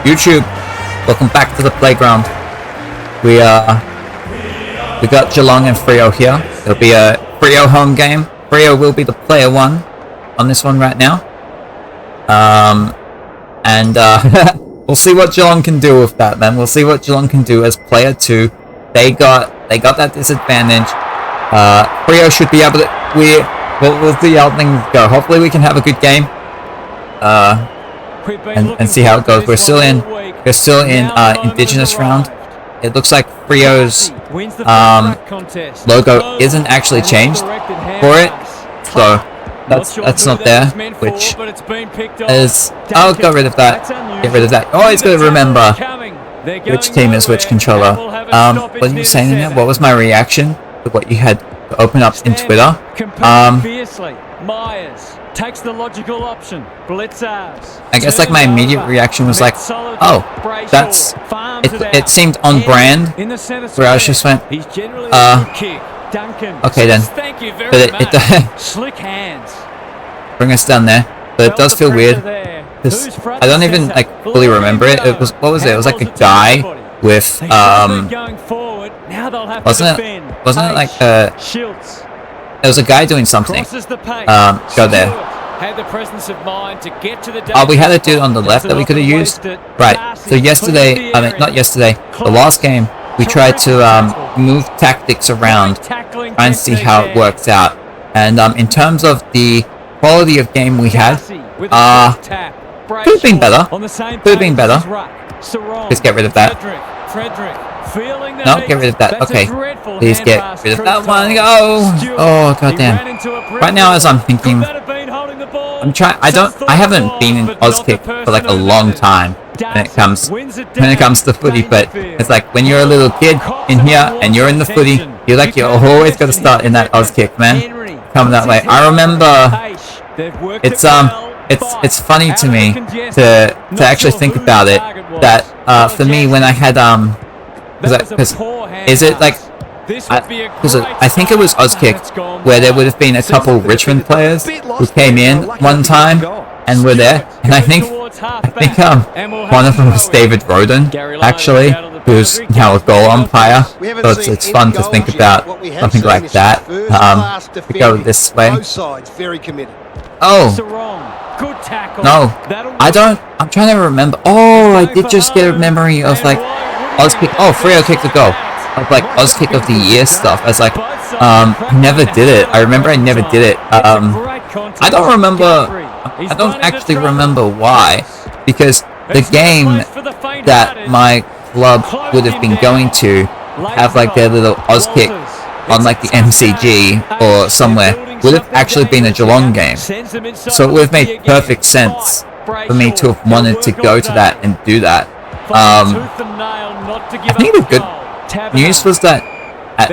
YouTube, welcome back to the playground. We got Geelong and Freo here. It'll be a Freo home game. Freo will be the player one on this one right now. We'll see what Geelong can do with that, man. We'll see what Geelong can do as player two. They got that disadvantage. Freo should be able to. We'll see how things go. Hopefully, we can have a good game. And see how it goes. We're still in Indigenous round. It looks like Freo's logo isn't actually changed for it, so that's not there. Which is, I'll get rid of that. Get rid of that. Always gotta remember which team is which controller. What are you saying there? What was my reaction to what you had to open up in Twitter? Takes the logical option. Blitzers. I guess like my immediate reaction was like, oh, that's it seemed on brand. Where I just went, okay then. But it slick hands. Bring us down there. But it does feel weird because I don't even like fully remember it. It was, what was it? It was like a guy with wasn't it like there was a guy doing something. Go there. Oh, we had a dude on the left that we could have used. Right. So yesterday, not yesterday, the last game, we tried to move tactics around, try and see how it works out. And in terms of the quality of game we had, could have been better. Could have been better. Just get rid of that. No, get rid of that. Okay. Please get rid of that one. Oh, goddamn. Right now, as I'm thinking, I haven't been in Auskick for like a long time when it comes to footy, but it's like when you're a little kid in here and you're in the footy, you're always got to start in that Auskick, man. Come that way. I remember it's funny to me to actually think about it that for me when I had because is it like because I think it was Auskick where there would have been a couple Richmond players who came in one time and were there, and I think one of them was David Roden actually, who's now a goal umpire. So it's fun to think about something like that. To go this way. Oh no, I don't. I'm trying to remember. Oh, I did just get a memory of like Auskick. Oh, Freo kicked the goal. Of like Auskick of the Year stuff. I was like, I never did it. I remember I never did it. I don't actually remember why, because the game that my club would have been going to have like their little Auskick on like the MCG or somewhere would have actually been a Geelong game. So it would have made perfect sense for me to have wanted to go to that and do that. I think the good news was that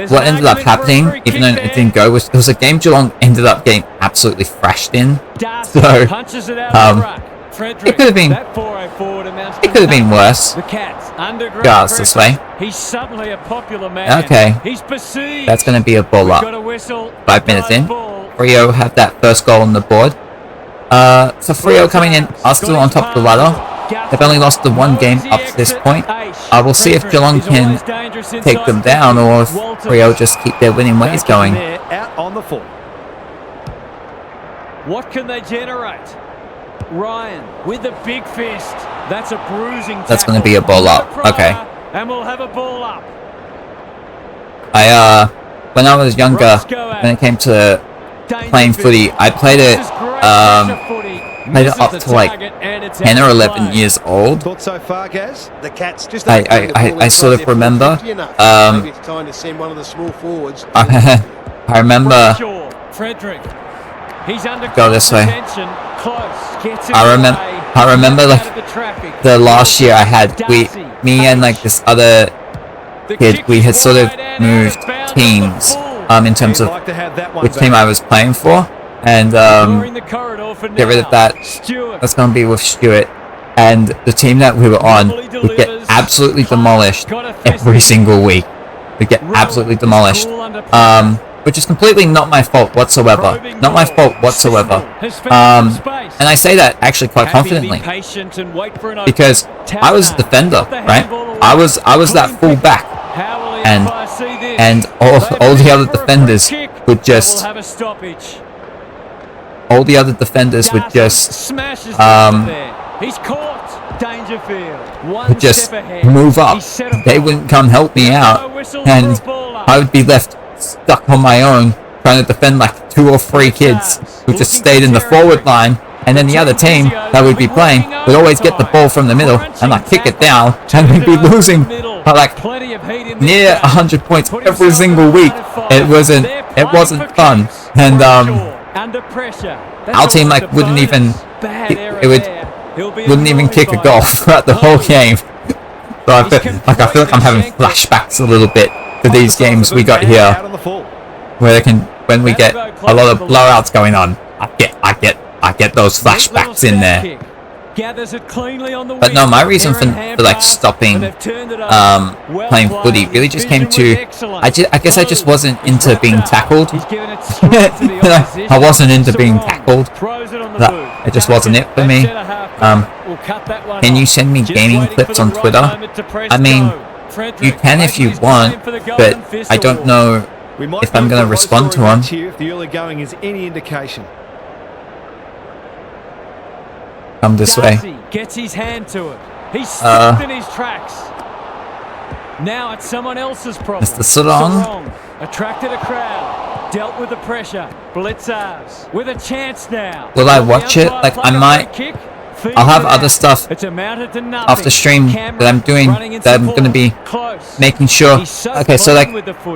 what ended up happening, even though it didn't go, was it was a game Geelong ended up getting absolutely thrashed in. So it could have been worse. Guys, this way. Okay, that's going to be a ball up. 5 minutes in, Freo have that first goal on the board. So Freo coming in are still on top of the ladder. They've only lost the one game up to this point. We'll see if Geelong can take them down or if Freo just keep their winning ways going. What can they generate? Ryan with the big fist. That's a bruising tackle. That's going to be a ball up. Okay. And we'll have a ball up. When I was younger, when it came to playing footy, I played it up to like 10 or 11 years old. I sort of remember. I remember. Go this way. I remember like the last year I had me and like this other kid, we had sort of moved teams in terms of which team I was playing for, and get rid of that. That's gonna be with Stuart, and the team that we were on would get absolutely demolished every single week. We'd get absolutely demolished. which is completely not my fault whatsoever. Not my fault whatsoever. And I say that actually quite confidently because I was a defender, right? I was that full back, and all the other defenders would just would just move up. They wouldn't come help me out, and I would be left stuck on my own trying to defend like 2 or 3 kids who just stayed in the forward line, and then the other team that we'd be playing would always get the ball from the middle and like kick it down, and we'd be losing by like near 100 points every single week. It wasn't fun, and our team like wouldn't even kick a goal throughout the whole game. So I feel like I'm having flashbacks a little bit to these games we got here, where when we get a lot of blowouts going on. I get those flashbacks in there. But no, my reason for like stopping playing footy really just came to I guess I just wasn't into being tackled. I wasn't into being tackled. It just wasn't it for me. Can you send me gaming clips on Twitter? I mean, you can if you want, but I don't know if I'm going to respond to them. If the early going is any indication. Come this way. Gets his hand to it. He's stopped in his tracks. Now it's someone else's problem. Mr. Sarong attracted a crowd. Dealt with the pressure. Blitzers with a chance now. Will I watch it? Like I might. I'll have other stuff after stream that I'm doing that I'm going to be making sure. Okay, so like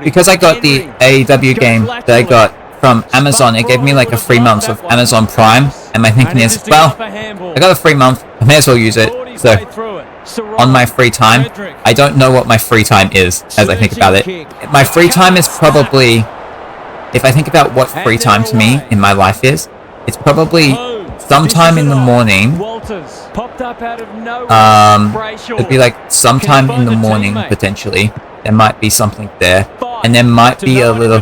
because I got the AEW game that I got from Amazon, it gave me like a free month of Amazon Prime, and my thinking is, well, I got a free month, I may as well use it. So on my free time, I don't know what my free time is as I think about it. My free time is probably, if I think about what free time to me in my life is, it's probably sometime in the morning. It'd be like sometime in the morning potentially. There might be something there, and there might be a little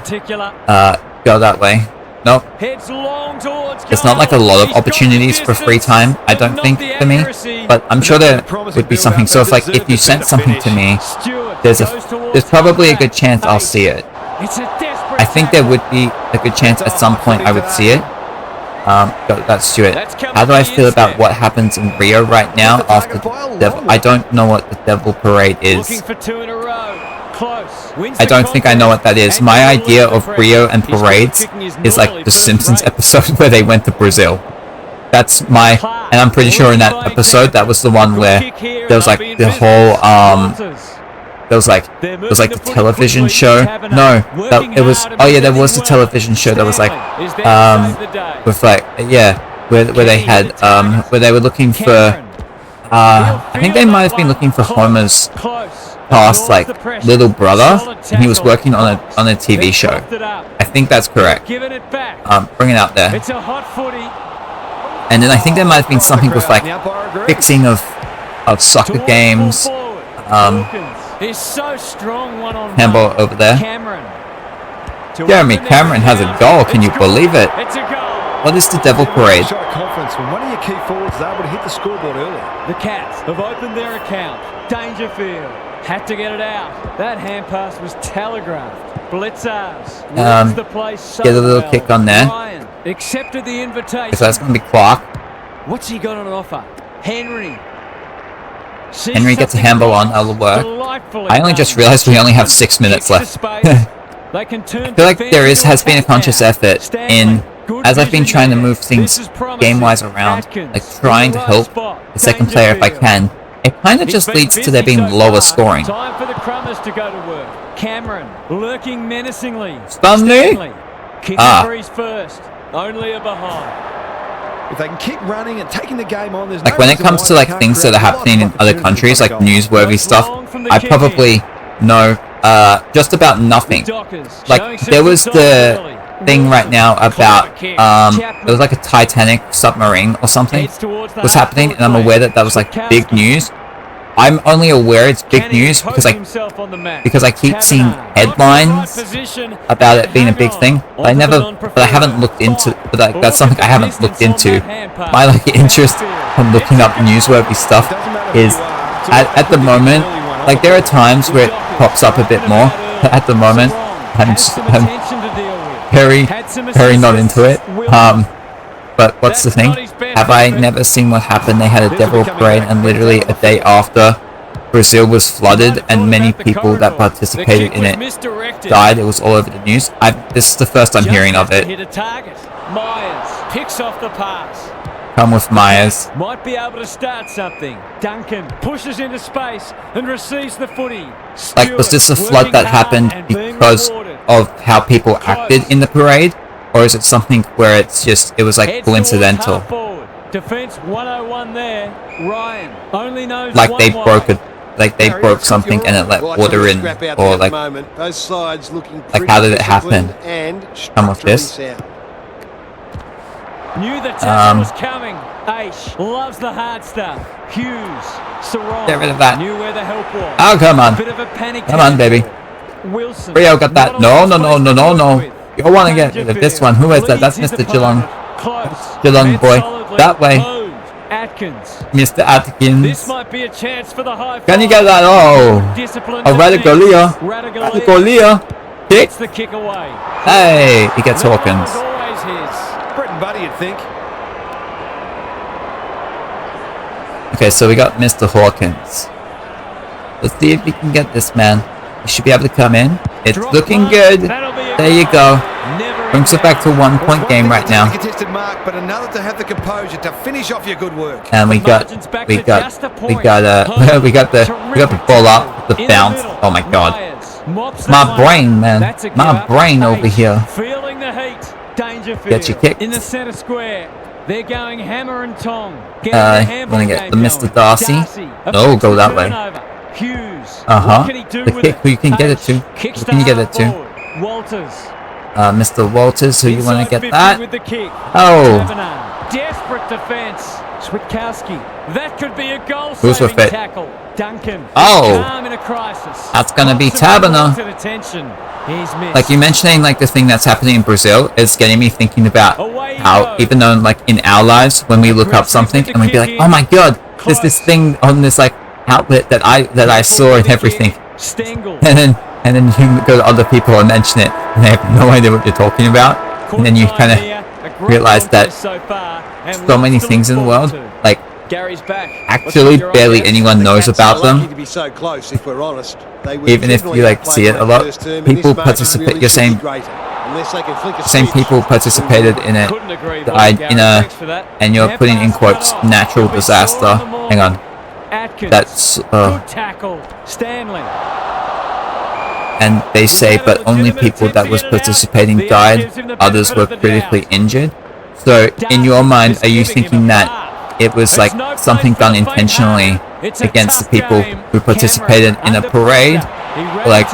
go that way. Nope. There's not like a lot of opportunities for free time, I don't think, for me, but I'm sure there would be something. So if you sent something to me, there's probably a good chance I'll see it. I think there would be a good chance at some point I would see it. That's Stuart. How do I feel about what happens in Rio right now after the Devil? I don't know what the Devil Parade is. I don't think I know what that is. My idea of Rio and parades is like the Simpsons episode where they went to Brazil. That's my, and I'm pretty sure in that episode that was the one where there was like the whole there was like the television show. No, it was. Oh yeah, there was the television show that was like with like where they had where they were looking for I think they might have been looking for Homer's past like little brother, and he was working on a TV show. I think that's correct. Bring it out there. And then I think there might have been something with like fixing of soccer games. Handball over there. Jeremy Cameron has a goal. Can you believe it? What is the Devil Parade? When one of your key forwards is able to hit the scoreboard early. The Cats have opened their account. Dangerfield had to get it out. That hand pass was telegraphed. Blitzers the place so get a little kick on there. Ryan accepted the invitation. So that's going to be Clark. What's he got on offer? Henry gets a handball on. That'll work. I only just realized we only have 6 minutes left. I feel like there has been a conscious effort in, as I've been trying to move things game-wise around, like trying to help the second player if I can. It kind of just leads to there being lower scoring. Time for the Crummers to go to work. Cameron lurking menacingly. Stanley? Kicking first. Only a behind. If they can keep running and taking the game on, there's like when it comes to like things that are happening in other countries, like newsworthy stuff, I probably know just about nothing. Like there was the thing right now about there was like a Titanic submarine or something was happening, and I'm aware that was like big news. I'm only aware it's big news because I keep seeing headlines about it being a big thing. But I haven't looked into. But that's something I haven't looked into. My like interest from looking up newsworthy stuff is at the moment. Like there are times where it pops up a bit more. But at the moment, I'm very not into it. But what's the thing? Have I never seen what happened? They had a devil parade, and literally a day after, Brazil was flooded, and many people that participated in it died. It was all over the news. This is the first I'm hearing of it. Myers picks off the pass. Come with Myers. Might be able to start something. Duncan pushes into space and receives the footy. Like, was this a flood that happened because of how people acted in the parade? Or is it something where it was like coincidental? Defense 101 there. Ryan only knows like they broke something and it let water in, or like how did it happen? Come with this. Knew the tackle was coming. Aish loves the hard stuff. Hughes, Sarong. Get rid of that. Knew where the help was. Oh, come on. Bit of a panic. Come on, baby. Wilson. Rio got that. No. You want to get rid of this one. Who is that? That's Mr. Geelong. Geelong boy. That way. Atkins. Mr. Atkins. This might be a chance for the high. Can you get that? Oh. Radicalia. Kick. The kick away. Hey, he gets Hawkins. Always his. Britain buddy, you'd think. Okay, so we got Mr. Hawkins. Let's see if we can get this man. He should be able to come in. It's looking good. There you go. Brings it back to 1 point game right now. But another to have the composure to finish off your good work. And we got the ball up, the bounce. Oh my god. My brain, man. My brain over here. Feeling the heat. Dangerfield. Get your kick. In the center square. They're going hammer and tong. Wanna get the Mr. Darcy. Oh, go that way. Hughes. The kick, who you can get it to? Who can you get it to? Walters. Mr. Walters, who you want to get that? With the kick. Oh. Desperate defense. Switkowski. That could be a goal. Who's with it? Tackle. Duncan. Oh. Calm in a crisis. That's gonna be Taberner. Like you mentioning, like the thing that's happening in Brazil is getting me thinking about how, even though like in our lives when we look up something and we be like, oh my god, there's this thing on this like outlet that I saw and everything, and then you go to other people and mention it and they have no idea what you're talking about, and then you kind of realize that so many things in the world, like actually barely anyone knows about them. Even if you like see it a lot, people participate. You're saying same people participated in it, died in a, and you're putting in quotes, natural disaster. Hang on, that's and they say, but only people that was participating died. Others were critically injured. So in your mind, are you thinking that it was like something done intentionally against the people who participated in a parade, or like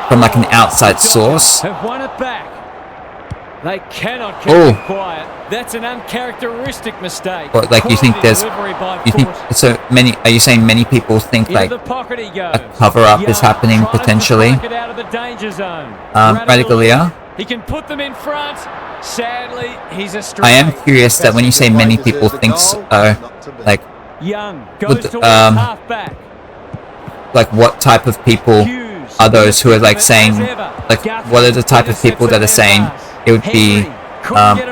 from like an outside source? They cannot keep it quiet. That's an uncharacteristic mistake. Or like you think there's, you think so many? Are you saying many people think like a cover-up is happening potentially? Radicalia. He can put them in front. Sadly, he's a I am curious that when you say many people think so, like Young goes to halfback. Like what type of people are those who are like saying, like what are the type of people that are saying it would be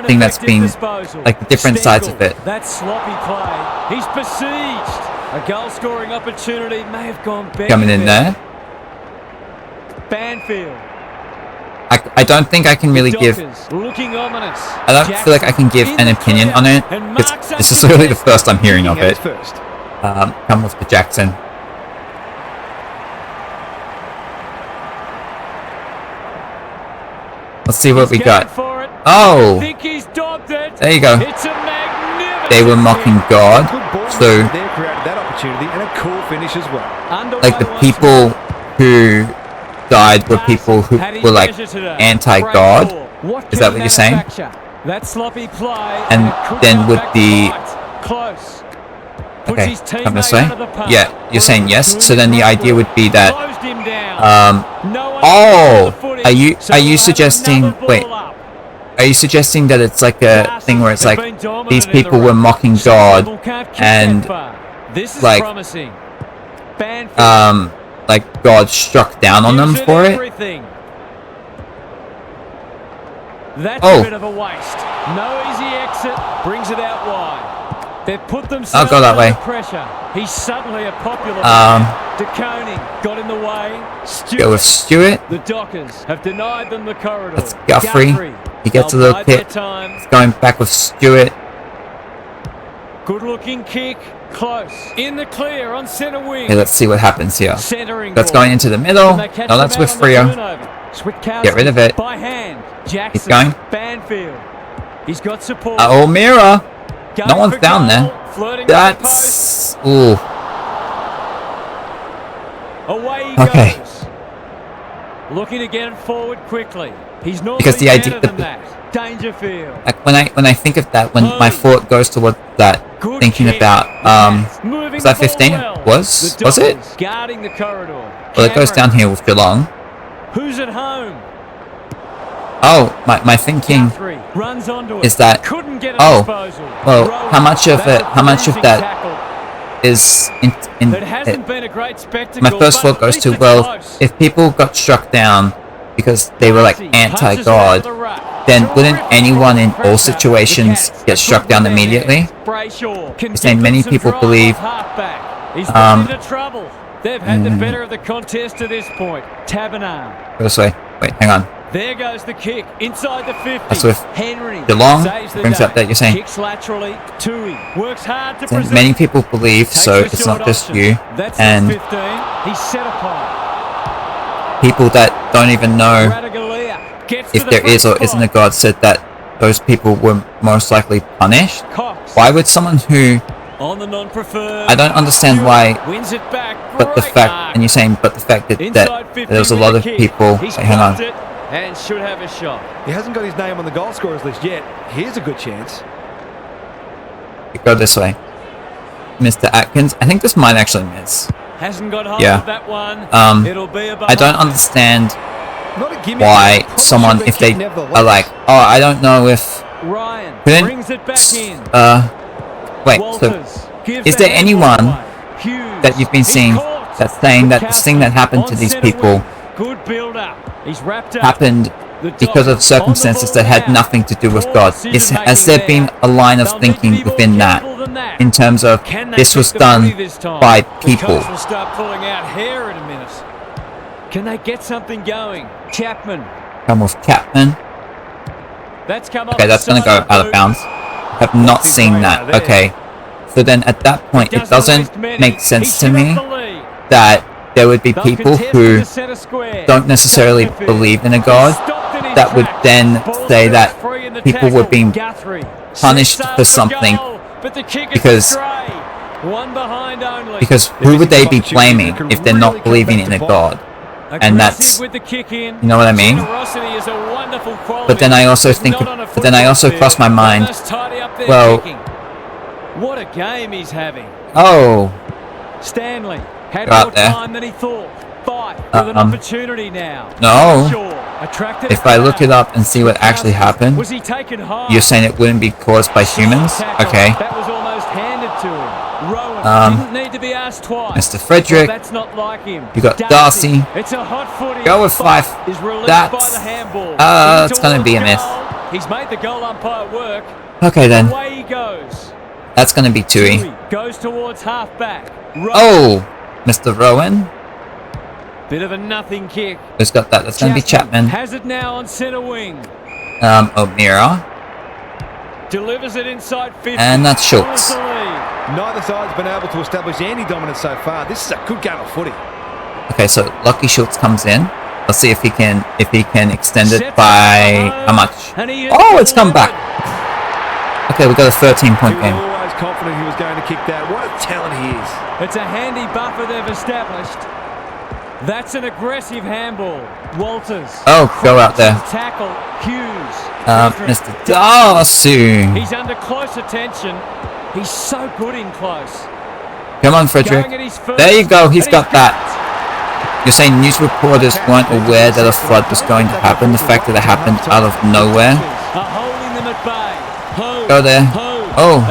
thing that's been like the different sides of it? That sloppy play. He's besieged. A goal scoring opportunity may have gone better. Coming in there. Banfield. I don't think I can really give. I don't feel like I can give an opinion on it, because this is really the first I'm hearing of it. Come with the Jackson. Let's see what we got. Oh! There you go. They were mocking God, so like the people who died were people who were like anti-God. Is that what you're saying? That sloppy play. And then would the Puts Okay, his come this teammate way. under the pump. Yeah, you're saying yes. So then the idea would be that. Closed him down. No one Oh, the footy, are you so we'll have suggesting? another ball Wait, up. are you suggesting that it's like a thing where it's They've like been dominant these in the people were run. mocking Some God people can't kick and that far. This is like, promising. Banfield like God struck down on them gives for it? everything. That's Oh. a bit of a waste. No easy exit. Brings it out wide. They've put themselves I'll go that way. under pressure. He's suddenly a popular man. De Koning got in the way. Go with Stewart. The Dockers have denied them the corridor. That's Guthrie. He gets a They'll little bide their kick. time. It's going back with Stewart. Good looking kick. Close. In the clear on centre wing. Okay, let's see what happens here. Centering That's ball. going into the middle. Can they catch No, that's them with out on the Freo. turnover? Switkowski Get rid of it. By hand. Jackson. going. Banfield. He's got support. Oh, Mira. Going No one's for down goal. there. Flirting with the That's... Ooh. post. Away he Okay. goes. Looking to get it forward quickly. He's normally Because the idea- better than that. Dangerfield. Like when I think of that, when my thought goes towards that, Good thinking kick. about Moving was the that ball 15? well. Was The it? Dockers guarding the corridor. Well, it goes Cameron. down here with Geelong. Who's at home? Oh, my thinking Guthrie runs onto it. is that. Couldn't get a Oh, disposal. well, Rowan, how much of that's it? a How much of bruising that tackle. is in It hasn't been a great spectacle. my first but thought goes at to, least well, it's close. if people got struck down because they were like Punches it anti-God, over the ruck. then wouldn't Terrific anyone in all pressure. situations The Cats get are struck good down with their immediately? hands. Brayshaw can You're saying give many them some people drive believe, off halfback. He's put into trouble. They've had the better of the contest to this point. Tabernar. Go this way. Wait, hang on. There goes the kick inside the 50. That's with Henry Geelong. saves the Brings day. up that you're saying. Kicks laterally. Tui works hard to Saying present. many people believe, Takes so the it's short not just option. you, That's and the 15. He's set apart. people that don't even know Radaglia gets to if the there free is or spot. isn't a God said that those people were most likely punished. Cox Why would someone who on the non-preferred. I don't understand why, Wins it back. but the Great fact, mark. and you're saying, but the fact that, Inside that 50 there was a with lot the of kick. people. He's Wait, hang on. blocked it and should have a shot. He hasn't got his name on the goal scorers list yet. Here's a good chance. Go this way, Mr. Atkins. I think this might actually miss. Hasn't got hold Yeah. of that one. It'll be a I don't understand Not a gimme, why but probably someone, should if be they kicked nevertheless. are like, oh, I don't know if Ryan Couldn't- brings it back in. wait, so Walters gives is the there handball anyone away. Hughes, that you've been he's seeing caught. that's saying that this thing that happened to On these centre people wing. Good build up. He's wrapped up. happened The because of Dockers circumstances on the that had ball nothing to do with now. God? Poor Has there been a line of They'll need to thinking be more within that, careful than that. in terms of Can they this kick was the done footy this time? by The people? coach will start pulling out hair in a minute. Can they get something going? Chapman. Come with Capman. That's come off Okay, that's the going to side go of out the of boot. bounds. I have not He's seen right that. out there. Okay. So then at that point, it doesn't waste many. make sense He's to given me up the lead. that there would be They'll people contest who in the centre square. don't necessarily Dangerfield. believe in a God Stopped in his that would tracks. then Ball say goes that free in the people were tackle. being Guthrie punished sets up for something goal, but the kick is because- astray. One behind only. because who would they be blaming if they're not believing in a God? And that's, Aggressive with the kick in. you know what I mean? Generosity is a wonderful quality, But then I also but think, not on a but then I also football cross my field. mind, They must tidy up their well- kicking. What a game he's having. oh, Stanley had Go out more there. time than he thought. Fight with an opportunity now. no. Shaw attracted If a I look crowd. it up and see what actually happened, Was he taken high? you're saying it wouldn't be caused by humans? Tackle. Okay. That was almost handed to him. Rowan didn't need to be asked twice. Mr. Frederick, Well, that's not like him. you got Darcy. It's a hot footy. Go with Fife Fife. is released That's- by the handball. it's gonna be a Towards miss. goal. He's made the goal umpire work. Okay then, Away he goes. that's gonna be Tui. Tui goes towards halfback. Rowan. Oh, Mr. Rowan, Bit of a nothing kick. who's got that? That's gonna be Chapman. Has it now on centre wing. O'Meara, Delivers it inside 50. and that's Schultz. Pulls the lead. Neither side's been able to establish any dominance so far. This is a good game of footy. Okay, so Lucky Schultz comes in. Let's see if he can extend it Sets by up how much? and he is Oh, it's come back. delivered. Okay, we got a 13-point He game. was always confident he was going to kick that. What a talent he is. It's a handy buffer they've established. That's an aggressive handball. Walters. Oh, go out there. Tackle. Hughes. Mr. Darcy. He's under close attention. He's so good in close. Come on, Frederick. There you go. He's got that. You're saying news reporters weren't aware that a flood was going to happen. The fact that it happened out of nowhere. Go there. Oh.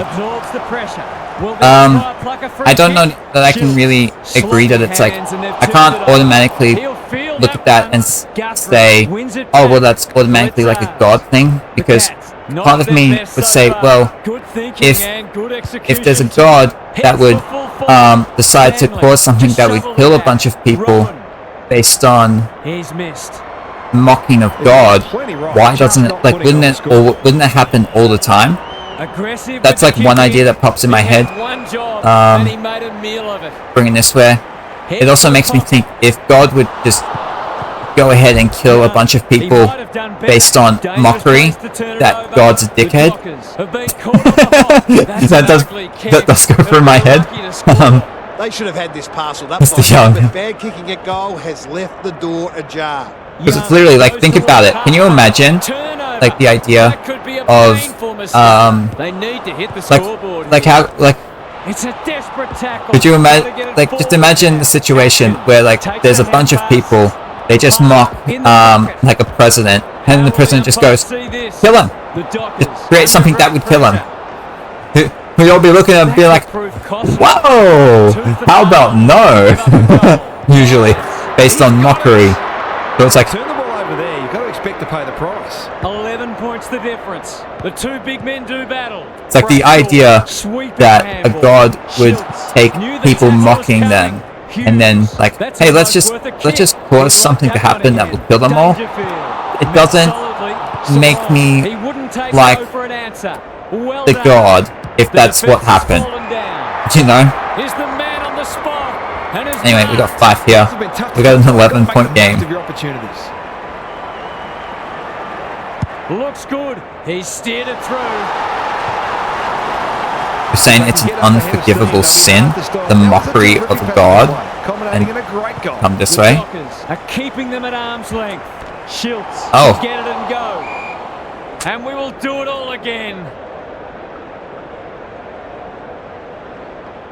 I don't know that I can really agree that it's like, I can't automatically look at that and say, oh, well, that's automatically like a God thing, because part of me would say, well, if there's a God that would decide to cause something that would kill a bunch of people based on mocking of God, why doesn't it, like, wouldn't it happen all the time? That's like one idea that pops in my head. Bringing this way. It also makes me think, if God would just go ahead and kill a bunch of people based on mockery, that God's a dickhead. that does go through my head. They should have had this parcelled up. Mr. Young. Bad kicking at goal has left the door ajar. Because it's literally like, think about it. Can you imagine, like, the idea of like how, like, it's a desperate tackle. could you imagine, like, just imagine the situation where, like, there's a bunch of people, they just mock like a president, and then the president just goes, kill him, just create something that would kill him. We'd all be looking at him and be like, whoa, how about no? Usually based on mockery. So it's like, turn the ball over there, you've got to expect to pay the price. 11 points the difference. The two big men do battle. it's like the idea that a God would take people mocking them and then, like, hey, let's just cause something to happen that will kill them all. It doesn't make me like the God if that's what happened, you know. Anyway, we got 5 here. We got an 11-point game. Looks good. He steered it through. You're saying it's an unforgivable sin, the mockery of God, and come this way. Are keeping them at arm's length. Schultz, oh, get it and go, and we will do it all again.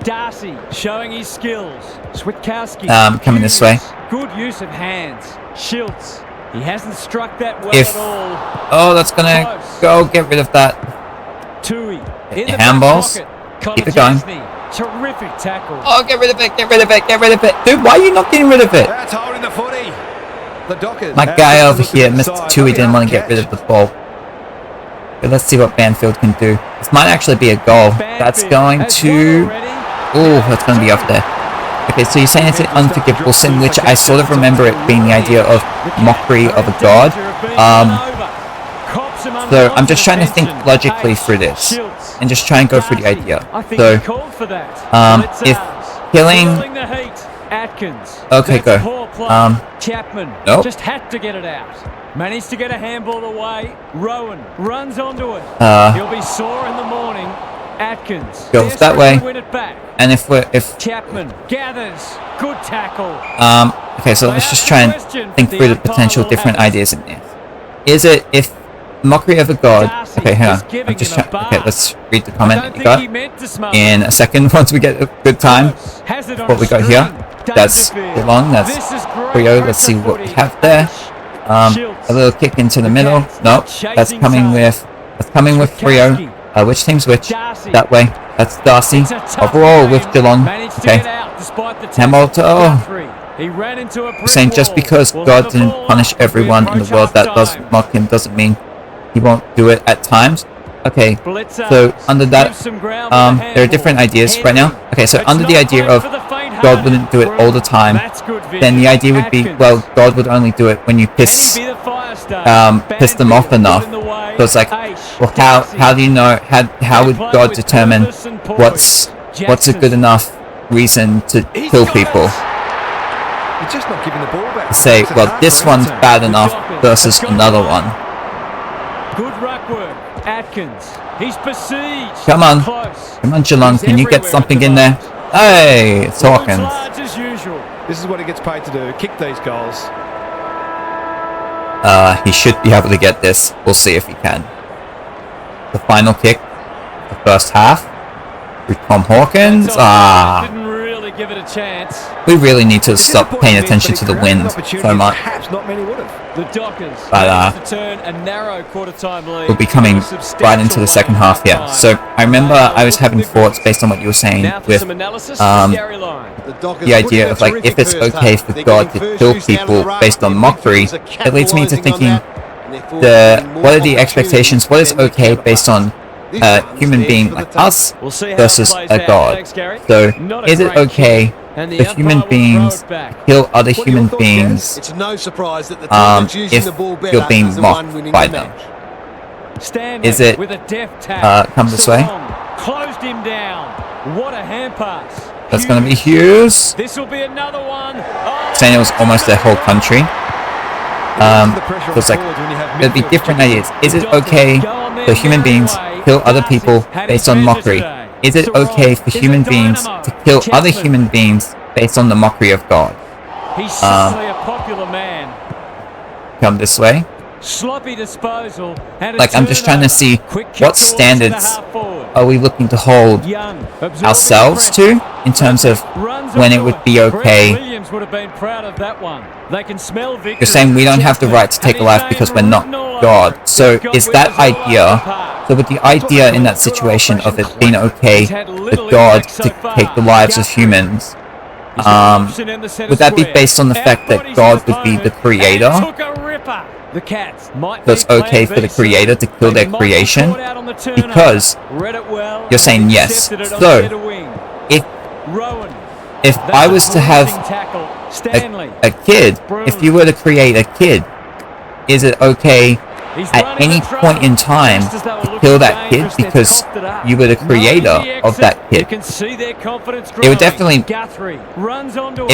Darcy showing his skills. Switkowski coming this way. Good use of hands. Schultz, he hasn't struck that well at all. Oh, that's gonna go. Get rid of that. Tui in the handballs. Keep it going. Terrific tackle. Oh, get rid of it. Get rid of it. Get rid of it. Dude, why are you not getting rid of it? That's holding the footy. The Dockers. My guy over here, Mr. Tui, didn't want to get rid of the ball. Okay, let's see what Banfield can do. This might actually be a goal. That's going to... Oh, that's going to be up there. Okay, so you're saying it's an unforgivable sin, which I sort of remember it being the idea of mockery of a god. So I'm just trying to think logically through this, and just try and go through the idea. So, if killing... Okay, go. Chapman nope. Just had to get it out. Managed to get a handball away. Rowan runs onto it. He'll be sore in the morning. Atkins goes that way. Win it back. And if Chapman gathers, good tackle. Okay, so let's just try and think through the potential different ideas in there. Is it if mockery of a god? Okay, hang on. I'm just trying. Okay, let's read the comment that you got in a second. Once we get a good time, what we got here. That's Geelong. That's Rio. Let's see what we have there. A little kick into the middle. Nope. That's coming with Rio. Which team's which? That way. That's Darcy. Overall with Geelong. Okay. Hamilton. You're saying just because God didn't punish everyone in the world that does mock him doesn't mean he won't do it at times. Okay, so under that, there are different ideas right now. Okay, so under the idea of God wouldn't do it all the time, then the idea would be, well, God would only do it when you piss them off enough. So it's like, well, how do you know, how would God determine what's a good enough reason to kill people? Just not giving the ball back. Say, well, this one's bad enough versus another one. Good ruck work. Atkins. He's besieged. Come on. Come on, Geelong. Can you get something in there? Hey, it's Hawkins. This is what he gets paid to do. Kick these goals. He should be able to get this. We'll see if he can. The final kick. The first half. With Tom Hawkins. give it a chance. We really need to stop paying attention to the wind so much. Perhaps not many would have. The Dockers But to turn a narrow quarter-time lead. we'll be coming right into the second half here. So I remember I was having thoughts based on what you were saying with the idea of like if it's okay for God to kill people based on mockery. It leads me to thinking what are the expectations? What is okay based on a human being like us versus a God? So is it okay for human beings to kill other human beings It's no surprise that the if you're being mocked by them? Is it come this way? Closed him down. What a hand pass. That's going to be Hughes. This will be another one. Oh. Saying it was almost their whole country. It's like there'd be different ideas. Is it okay for human beings to kill other people based on mockery? Is it okay for human beings to kill other human beings based on the mockery of God? He's certainly a popular man. Come this way. Sloppy disposal. Like I'm just trying to see what standards are we looking to hold ourselves to in terms of when it would be okay. You're saying we don't have the right to take a life because we're not God. So is that idea, so with the idea in that situation of it being okay for God to take the lives of humans, would that be based on the fact that God would be the creator? So it's okay for the creator to kill their creation? Because you're saying yes. So if I was to have a kid, if you were to create a kid, is it okay at any point in time to kill that kid because you were the creator of that kid? It would definitely,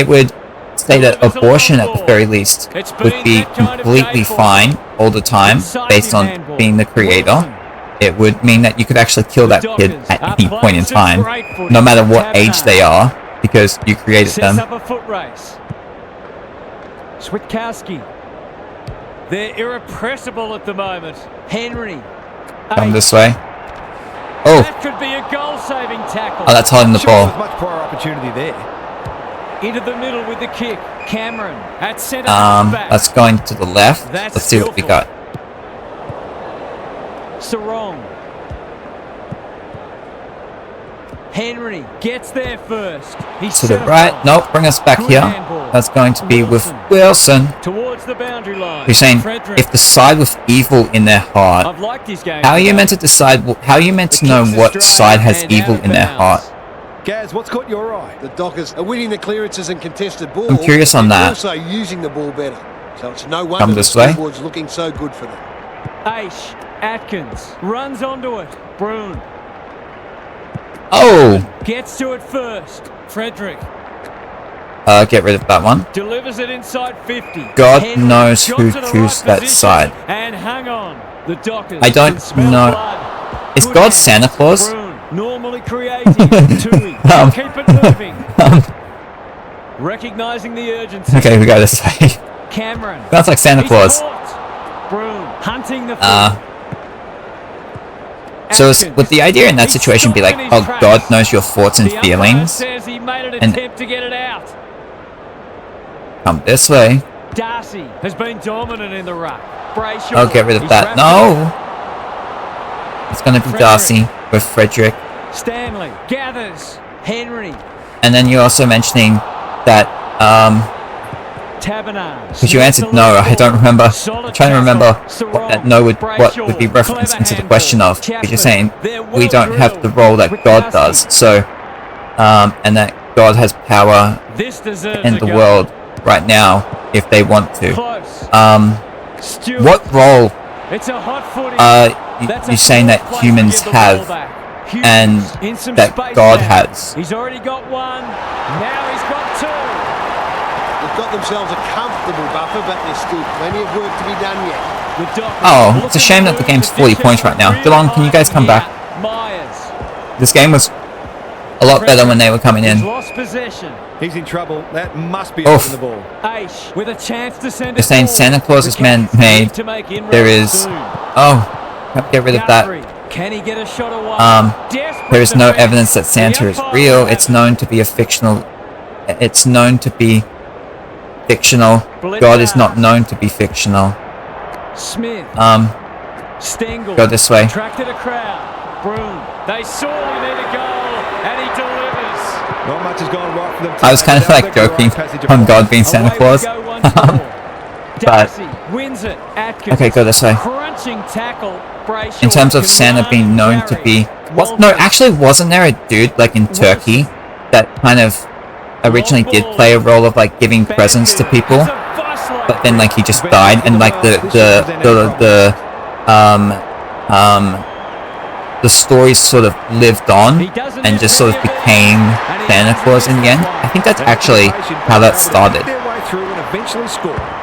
it would say that abortion at the very least would be completely fine all the time based on being the creator. It would mean that you could actually kill that kid at any point in time, no matter what age they are, because you created them. Switkowski. They're irrepressible at the moment. Henry. Come this way. Oh. That could be a goal-saving tackle. Oh, that's holding the ball. Much prior opportunity there. Into the middle with the kick. Cameron at centre. That's going to the left. Let's see what we got. Sarong. Henry gets there first. He's to the right. Nope, bring us back here. That's going to be with Wilson. Towards the boundary line. You're saying if the side with evil in their heart, how are you meant to decide? How are you meant to know what side has evil in their heart? Gaz, what's caught your eye? The Dockers are winning the clearances and contested ball. I'm curious on that. Also using the ball better. So it's no wonder Come this way. the scoreboard's looking so good for them. Aish, Atkins runs onto it. Broon. Oh! Gets to it first. Frederick. Get rid of that one. Delivers it inside 50. God knows who chose that side. And hang on. The Dockers I don't know. blood. Is God Santa Claus? Broon, normally creating. Tui. Keep it moving. Recognizing the urgency. Okay, we go this way. Cameron. That's like Santa Claus. Broon hunting the So would the idea in that situation be like, oh, God knows your thoughts and feelings? And to get it out. Come this way. Darcy has been dominant in the ruck. Oh, get rid of that. No! It's going to be Darcy with Frederick. Stanley gathers. Henry. And then you're also mentioning that, because you answered no, I don't remember. I'm trying to remember what that no would be referenced into the question of. Because you're saying we don't have the role that God does. So, and that God has power to end the world right now if they want to. What role are you saying that humans have and that God has? He's already got one. Now he's got two. They've got themselves a comfortable buffer, but there's still plenty of work to be done yet. Oh, it's a shame that the game's 40 points right now. Geelong, can you guys come back? This game was a lot better when they were coming in. Lost possession. He's in trouble. That must be off the ball. Aish with a chance to send You're saying Santa Claus is man-made. There is... Oh, can't get rid of that. Can he get a shot away? There is no evidence that Santa is real. It's known to be a fictional it's known to be fictional. God is not known to be fictional. Smith. Stengel. Go this way. Attracted a crowd. Broom. They sorely need a goal, and he delivers. Not much has gone right for them. I was kind of like joking on God being Santa Claus. Darcy wins it. Atkins. Okay, go this way. Crunching tackle. In terms of Santa being known to be... No, actually wasn't there a dude like in Turkey that kind of originally did play a role of like giving presents to people, but then like he just died, and like the stories sort of lived on and just sort of became Santa Claus in the end. I think that's actually how that started.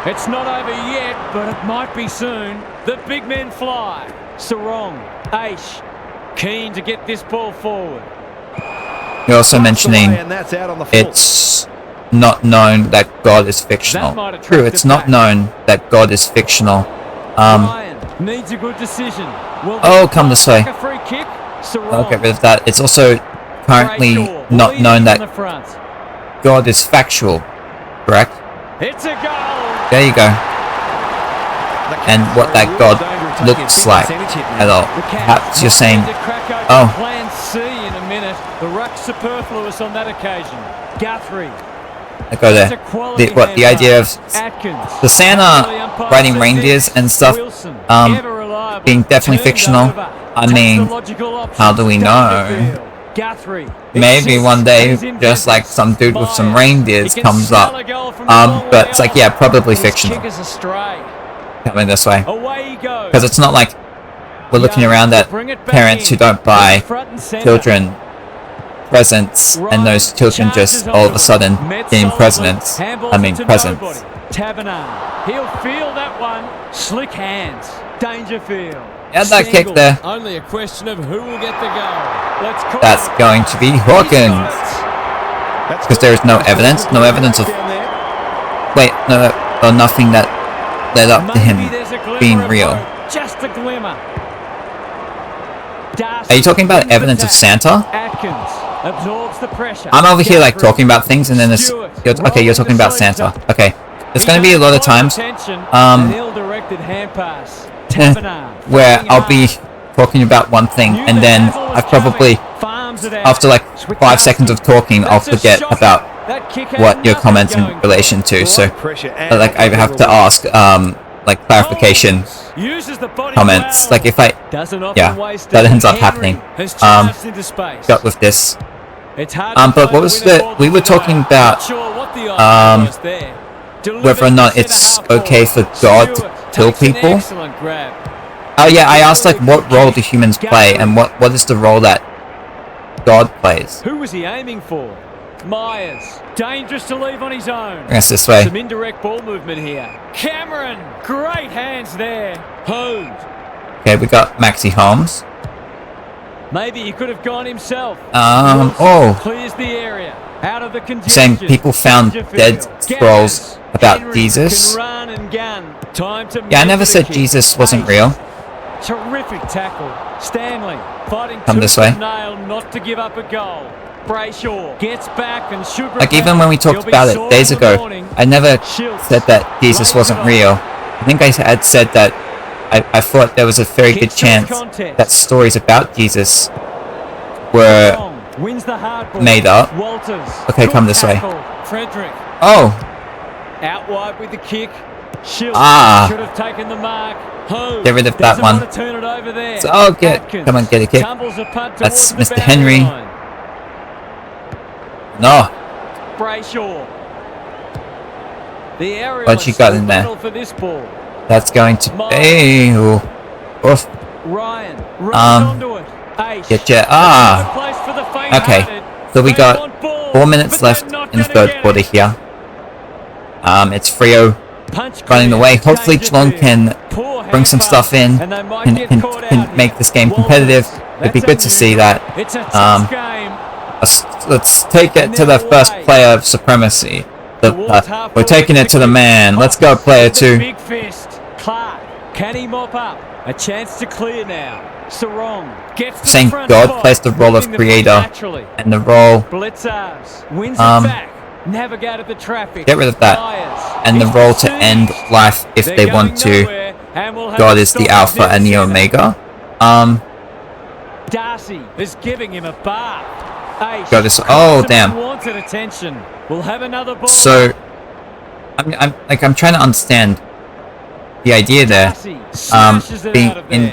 It's not over yet, but it might be soon. The big men fly. Sarong, Aish, keen to get this ball forward. You're also mentioning it's not known that God is fictional. True, it's not known that God is fictional. Ryan needs a good decision. Oh, come this way. I'll get rid of that. It's also currently not known that God is factual, correct? It's a goal. There you go. And what that God looks like at all. Perhaps you're saying, oh, Plan C in a minute. The ruck's superfluous on that occasion. Guthrie. I go there. The idea of the Santa riding reindeers and stuff being definitely fictional. I mean, how do we know? Maybe one day, just like some dude with some reindeers comes up. But it's like, yeah, probably fictional. Coming this way. Because it's not like we're looking around at parents who don't buy children presents, and those children just all of a sudden getting presents. He'll feel that one. Slick hands. Dangerfield. Yeah, that kick there. Only a question of who will get the goal. That's going to be Hawkins. Because there is no evidence. No evidence of... Wait, no, or nothing that led up to him being real. Just a glimmer. Are you talking about evidence of Santa? Atkins absorbs the pressure. I'm over here like talking about things, and then this... Okay, you're talking about Santa. Okay. There's going to be a lot of times where I'll be talking about one thing, and then I probably, after like 5 seconds of talking, I'll forget about what your comments in relation to. So, like, I have to ask, like, clarification comments. Like, if I, yeah, that ends up happening. Got with this. But what was the? We were talking about whether or not it's okay for God to kill people. Oh yeah, I asked like what role do humans play, and what is the role that God plays? Who was he aiming for? Myers, dangerous to leave on his own. Yes, this way. Some indirect ball movement here. Cameron, great hands there. Hood. Okay, we got Maxi Holmes. Maybe he could have gone himself. Oh. Clears the area. Out of the congestion. Saying people found dead scrolls about Jesus. Yeah, I never said Jesus wasn't real. Terrific tackle. Stanley fighting Come this way. nail not to give up a goal. Brayshaw gets back and should like even when we talked about it days ago, I never said that Jesus wasn't real. I think I had said that I thought there was a very good chance that stories about Jesus were made up. Okay, come this way. Oh. Out wide with the kick. Should have taken the mark. Get rid of that one. So, oh, come on, get a kick. That's Mr. Henry. No. What you got in there? That's going to be... Oof. Get your... Okay. So we got 4 minutes left in the third quarter here. It's Freo running away. Hopefully Geelong can bring some stuff in, can make this game competitive. It'd be good to see that. Let's take it to the first player of supremacy. We're taking it to the man. Let's go, player 2. Big fist. Clark, can he mop up? A chance to clear now. Sarong gets to saying God plays the role of creator and the role navigated the traffic. Get rid of that. And the role to end life if they want to. God is the Alpha and the Omega. Darcy is giving him a bath. Got this. Oh damn. Wanted attention. We'll have another ball. So I'm trying to understand the idea there.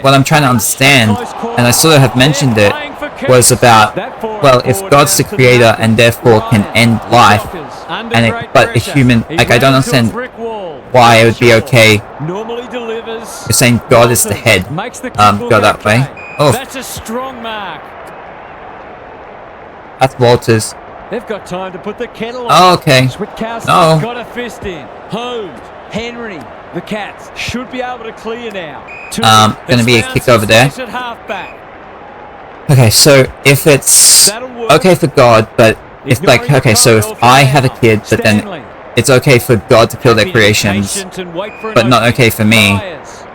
What I'm trying to understand, and I sort of have mentioned it, was about, well, if God's the creator and therefore can end life, but a human, like, I don't understand why it would be okay. You're saying God is the head. Go that way. Oh, that's a strong mark. That's Walters. They've got time to put the kettle on. Oh, okay. No. Got a fist in. Holmes, Henry, the Cats should be able to clear now. Gonna be a kick over there. Okay, so if it's okay for God, but if like, okay, so if I have a kid, but then it's okay for God to kill their creations, but not okay for me,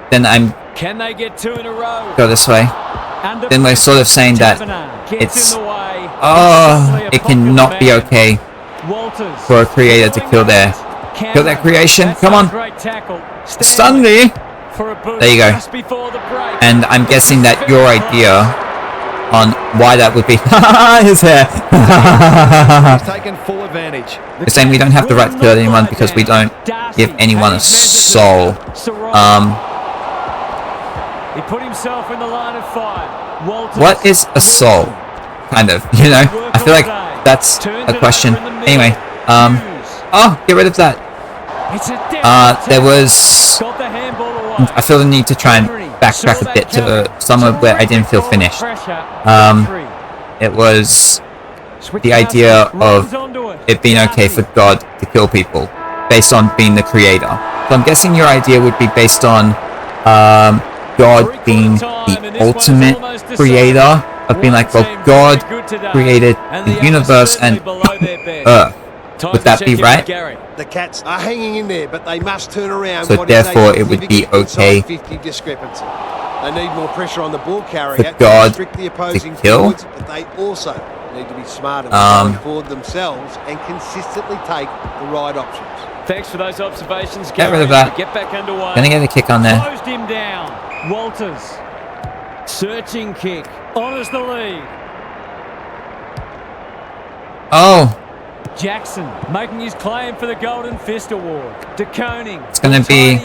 then Can they get 2 in a row? Go this way. Then we're sort of saying that it's, it cannot be okay for a creator to kill their creation. Come on, stun me. There you go. And I'm guessing that your idea on why that would be his hair. You're saying we don't have the right to kill anyone because we don't give anyone a soul. He put himself in the line of fire. What is a soul? Kind of, you know. I feel like that's a question. Anyway, oh, get rid of that. There was. I feel the need to try and backtrack a bit to somewhere where I didn't feel finished. It was the idea of it being okay for God to kill people based on being the creator. So I'm guessing your idea would be based on God being the ultimate creator, of being like, well, God created the universe and Earth. Would that be right? The Cats are hanging in there, but they must turn around. So therefore, it would be okay 50 discrepancy. They need more pressure on the ball carrier for God restrict the opposing to kill. forwards, but they also need to be smarter going forward themselves and consistently take the right options. Thanks for those observations, Get rid of that. Get back underway. Gonna get a kick on there. Closed him down. Walters. Searching kick. Honours the lead. Oh. Jackson making his claim for the Golden Fist Award. De Koning. It's gonna be.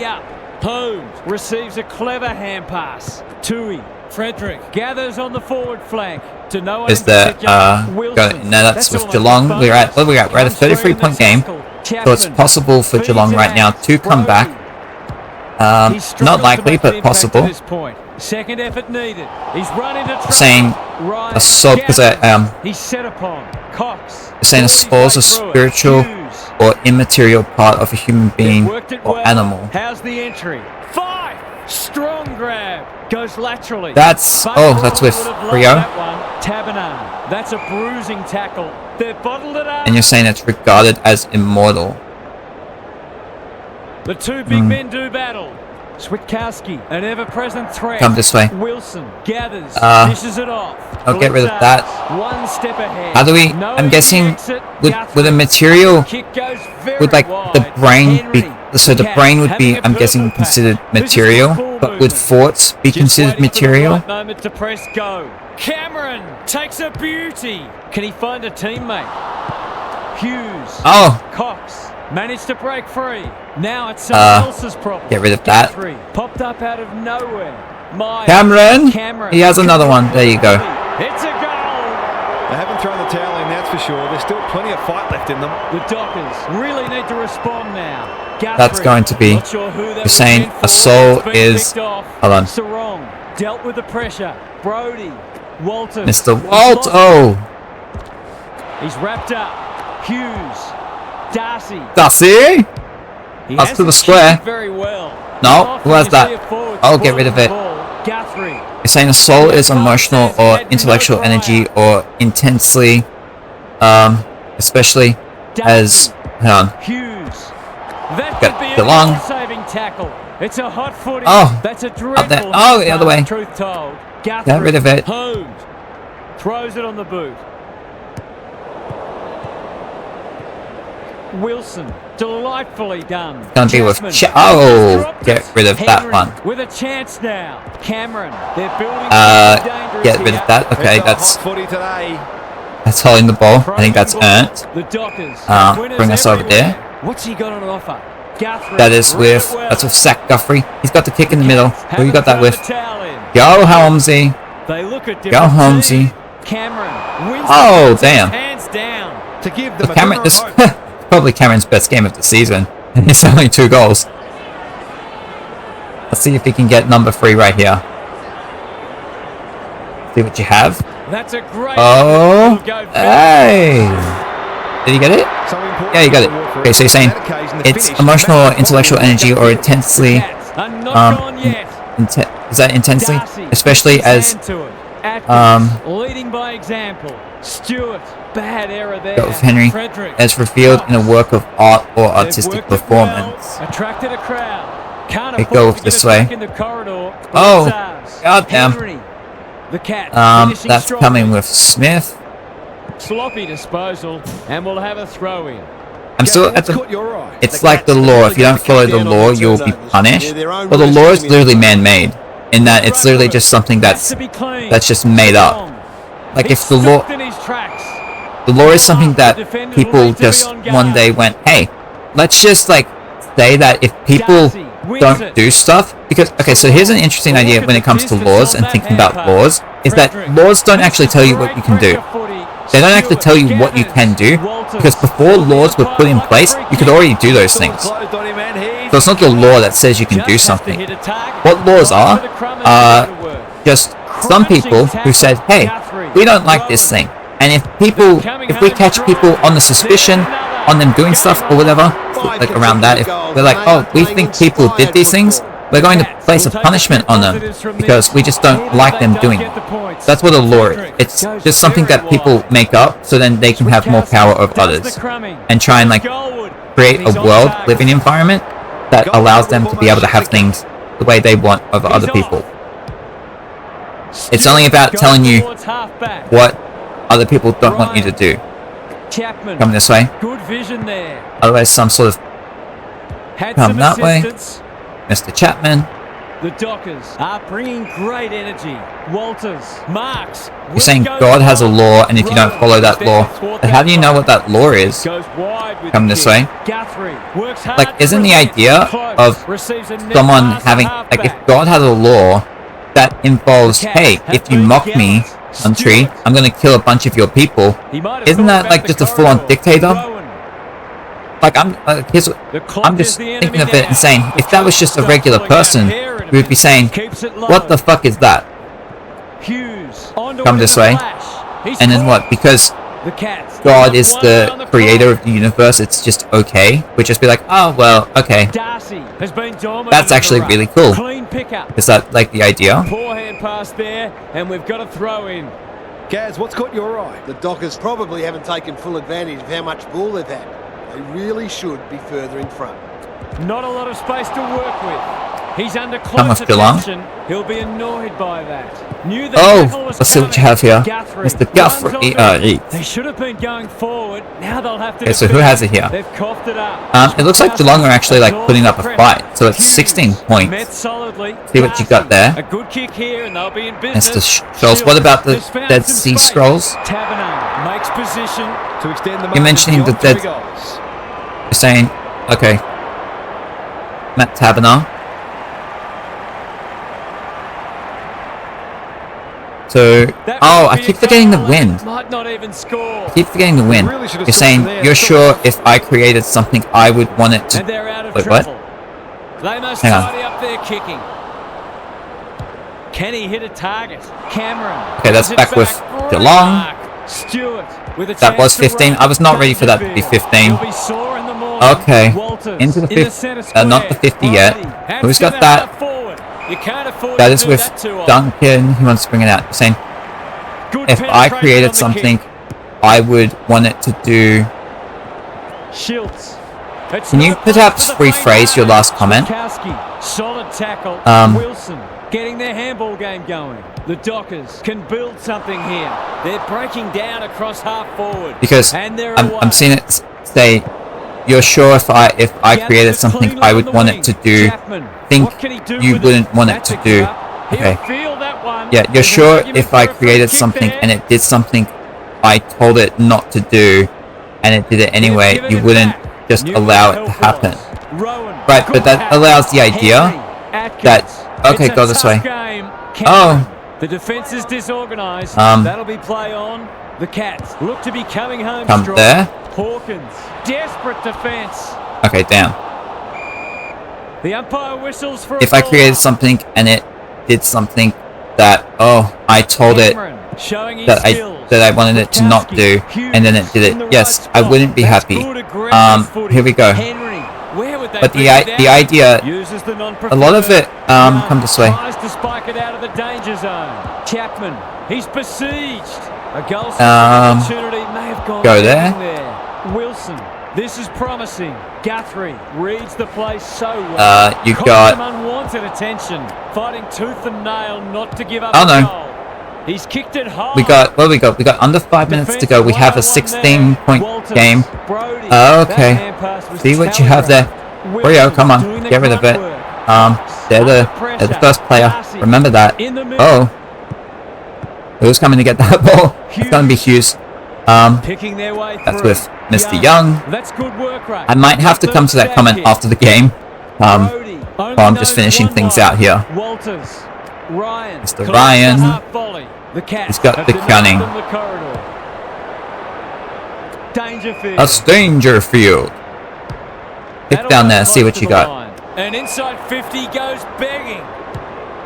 Holmes receives a clever hand pass. Tui. Frederick gathers on the forward flank. To no one Is the no, that's with Geelong. We're at a 33-point game. So it's possible for Geelong right now to come back. Not likely, but possible. Second effort needed. He's running to saying a soul because he's set upon Cox. Saying a soul is a spiritual or immaterial part of a human being or animal. How's the entry? 5. Strong grab. Goes laterally. That's that's with Rio. Taberner. That's a bruising tackle. They've bottled it up. And you're saying it's regarded as immortal. The two big men do battle. Switkowski, an ever-present threat. Come this way. Wilson gathers, dishes it off. I'll get rid of that. One step ahead. How do we? I'm guessing with a material, would like the brain be? So the brain would be, I'm guessing, considered material. But would forts be considered material? Right moment to press go. Cameron takes a beauty. Can he find a teammate? Hughes. Oh. Cox. Managed to break free. Now it's someone else's problem. Get rid of that. Popped up out of nowhere. Cameron. He has another one. There you go. It's a goal. They haven't thrown the towel in, that's for sure. There's still plenty of fight left in them. The Dockers really need to respond now. That's going to be. You're saying a soul is. Hold on. Sarong dealt with the pressure. Brody. Walters. Mr. Walt. Oh. He's wrapped up. Hughes. Darcy. Up to the square. Very well. No, who has that? I'll get rid of it. You're saying a soul is emotional or intellectual energy or intensely, especially as. Hang on. Hughes. Got Geelong. It's a hot footy. Oh, that's a up there. Oh, the other way. Truth told. Get rid of it. Holmes throws it on the boot. Wilson, delightfully done. Gonna be with Chapman. oh, get rid of that Henry one. with a chance now. Cameron, they're building. Get rid of that. Okay, that's holding the ball. I think that's earned. The Dockers. Bring us over there. What's he got on offer? Guthrie. That's with Zach Guthrie. He's got the kick in the middle. Who you got that with? Go Holmesy. They look at Go Holmesy. Cameron wins. Oh damn. Hands down. To give them Cameron, this probably Cameron's best game of the season, and he's only 2 goals. Let's see if he can get number 3 right here. See what you have. That's a great. Oh, hey! Did you get it? Yeah, you got it. Okay, so you're saying it's emotional or intellectual energy or intensely. Is that intensely? Especially as leading by example. Stewart, bad error there. Got with Henry, as revealed in a work of art or artistic performance. Attracted a crowd. Can't Okay, go this way. Oh, goddamn. The cat. That's coming with Smith. Sloppy disposal, and we'll have a throw in. I'm still at the. It's like the law. If you don't follow the law, you'll be punished. Well, the law is literally man-made, in that it's literally just something that's just made up. Like if the law is something that people just one day went, hey, let's just like say that if people don't do stuff, because okay, so here's an interesting idea when it comes to laws and thinking about laws, is that laws don't actually tell you what you can do. They don't actually tell you what you can do, because before laws were put in place, you could already do those things. So it's not the law that says you can do something. What laws are just some people who said, hey, we don't like this thing. And if we catch people on the suspicion, on them doing stuff or whatever, like around that, if they're like, oh, we think people did these things, we're going to place a punishment on them because we just don't like them doing it. That's what a law is. It's just something that people make up so then they can have more power over others and try and like create a world, living environment that allows them to be able to have things the way they want over other people. It's only about telling you what other people don't want you to do. Come this way. Otherwise some sort of come that way. Mr. Chapman. The Dockers are bringing great energy. Walters, Marks. You're saying God has a law, and if you don't follow that law, but how do you know what that law is? Come this way. Like, isn't the idea of someone having, like, if God has a law that involves, hey, if you mock me, country, I'm gonna kill a bunch of your people, isn't that like just a full-on dictator? Like, I'm just thinking of it and saying, if that was just a regular person, we would be saying, what the fuck is that? Come this way. And then what? Because God is the creator of the universe, it's just okay. We'd just be like, oh, well, okay. That's actually really cool. Is that like the idea? Poor hand pass there, and we've got a throw in. Gaz, what's caught your eye? The Dockers probably haven't taken full advantage of how much ball they've had. They really should be further in front. Not a lot of space to work with. He's under Come close with Geelong. attention. He'll be annoyed by that. Knew the Oh, tackle was let's see what you coming. have here. Guthrie. Mr. Guthrie. They should have been going forward. Now they'll have to. Okay, so who has it here? They've coughed it up. It looks like Geelong are actually like putting up a fight. So it's 16 points. Met solidly. See what you got there. A good kick here, and they'll be in business. Mr. Scrolls. What about the Dead Sea Scrolls? Taberner makes position to extend the You're mentioning the Dead. You're saying, okay, Matt Taberner. So, oh, I keep forgetting the wind. Might not even score. I keep forgetting the wind. You're saying you're sure if I created something, I would want it to. And they're out of Wait, trouble. what? They must Hang on. tidy up their kicking. Can he hit a target? Cameron. Okay, that's back with Geelong. Stewart with a That was chance to 15. run. I was not ready for that to be 15. He'll be sore in the morning. Okay, Walters into the in 50. center square. Not the 50 yet. And Who's got Sinner that? up forward. You can't afford That to is do with that too often. Duncan. He wants to bring it out. You're saying Good if I penetration created on the something, kick. I would want it to do. Schultz. It's Can you not a perhaps block for the rephrase your last comment? Kowski. Solid tackle. Wilson getting their handball game going. The Dockers can build something here. They're breaking down across half forward. Because and they're I'm seeing it say you're sure if I created something I would want it to do, think you wouldn't want it to do. Okay. Yeah, you're sure if I created something and it did something I told it not to do, and it did it anyway, you wouldn't just allow it to happen. Right, but that allows the idea that, okay, go this way. Oh. The defense is disorganized. That'll be play on. The Cats look to be coming home come strong. there. Hawkins, desperate defense. Okay, damn. The umpire whistles for if I created something and it did something that, oh, I told it that I wanted it to not do, and then it did it, yes, I wouldn't be happy. Here we go. But the idea, a lot of it, come this way. Tries to spike it out of the danger zone. Chapman, he's besieged. A goal opportunity may have gone go there. Wilson, this is promising. Guthrie reads the play so well. You got some unwanted attention, fighting tooth and nail not to give up. Oh no. Goal. He's kicked it hard. We got under 5 minutes to go. We have a 16-point game. Okay. See what you have there. Rio, come on, get rid of it. They're the first player. Remember that. Oh. Who's coming to get that ball? It's gonna be Hughes. That's with Mr. Young. That's good work, right? I might have to come to that comment after the game. While I'm just finishing things out here. Mr. Ryan. He's got the cunning. That's Dangerfield. Pick down there, see what you got. And inside 50 goes begging.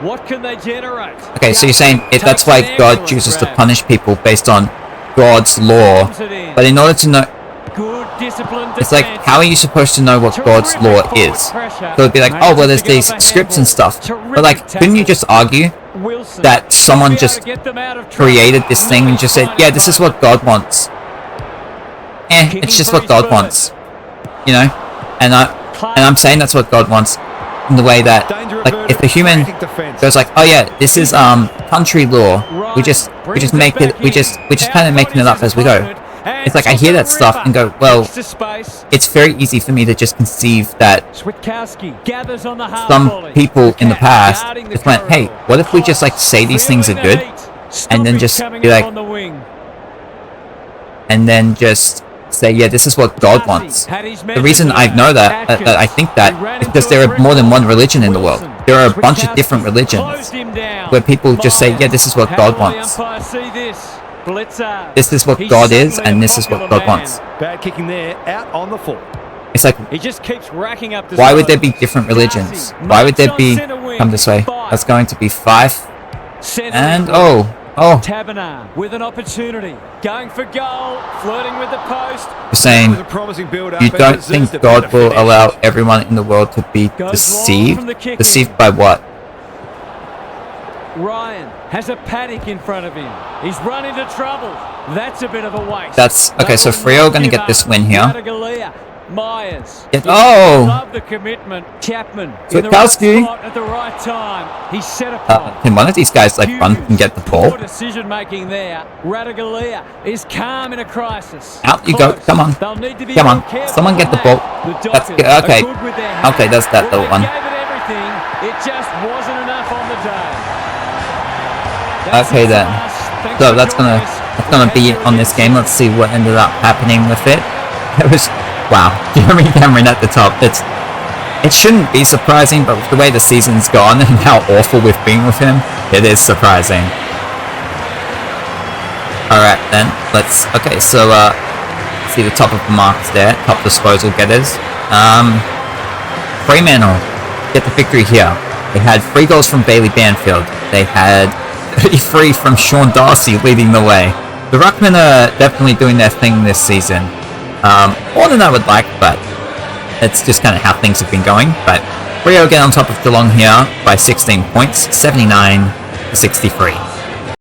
What can they generate? Okay, so you're saying that's why God chooses to punish people based on God's law. But in order to know, it's like, how are you supposed to know what God's law is? So it'd be like, oh, well, there's these scripts and stuff. But like, couldn't you just argue that someone just created this thing and just said, yeah, this is what God wants. It's just what God wants. You know? And I'm saying that's what God wants. In the way that, like, if a human goes like, oh yeah, this is country law, we just make it, we just kind of making it up as we go. It's like I hear that stuff and go, well, it's very easy for me to just conceive that some people in the past just went, hey, what if we just like say these things are good, and then just be like, and then just say, yeah, this is what God wants. The reason I know that, I think that, is because there are more than one religion in the world. There are a bunch of different religions where people just say, yeah, this is what God wants. This is what God is, and this is what God wants. Bad kicking there, out on the full. It's like, he just keeps racking up. Why would there be different religions? Why would there be, come this way, that's going to be 5, and oh. Taberner with an opportunity, going for goal, flirting with the post. You're saying you don't think God will allow everyone in the world to be deceived? Deceived by what? Ryan has a paddock in front of him. He's run into trouble. That's a bit of a waste. That's okay. So Freo going to get this win here. Myers. Oh! The commitment. Chapman Switkowski. At the right time. He's set upon. Can one of these guys like run and get the ball? Poor decision making there. Radaglia is calm in a crisis. Out you go. Come on. Come on. Someone get the ball. That's good. Okay. Okay, that's that little one. It just wasn't enough on the day. Okay then. So that's gonna be it on this game. Let's see what ended up happening with it. It was. Wow, Jeremy Cameron at the top. It shouldn't be surprising, but with the way the season's gone and how awful we've been with him, it is surprising. Alright then, okay, so see the top of the marks there, top disposal getters. Fremantle get the victory here. They had 3 goals from Bailey Banfield. They had 33 from Sean Darcy leading the way. The Ruckmen are definitely doing their thing this season. More than I would like, but it's just kind of how things have been going. But Rio get on top of Geelong here by 16 points, 79-63.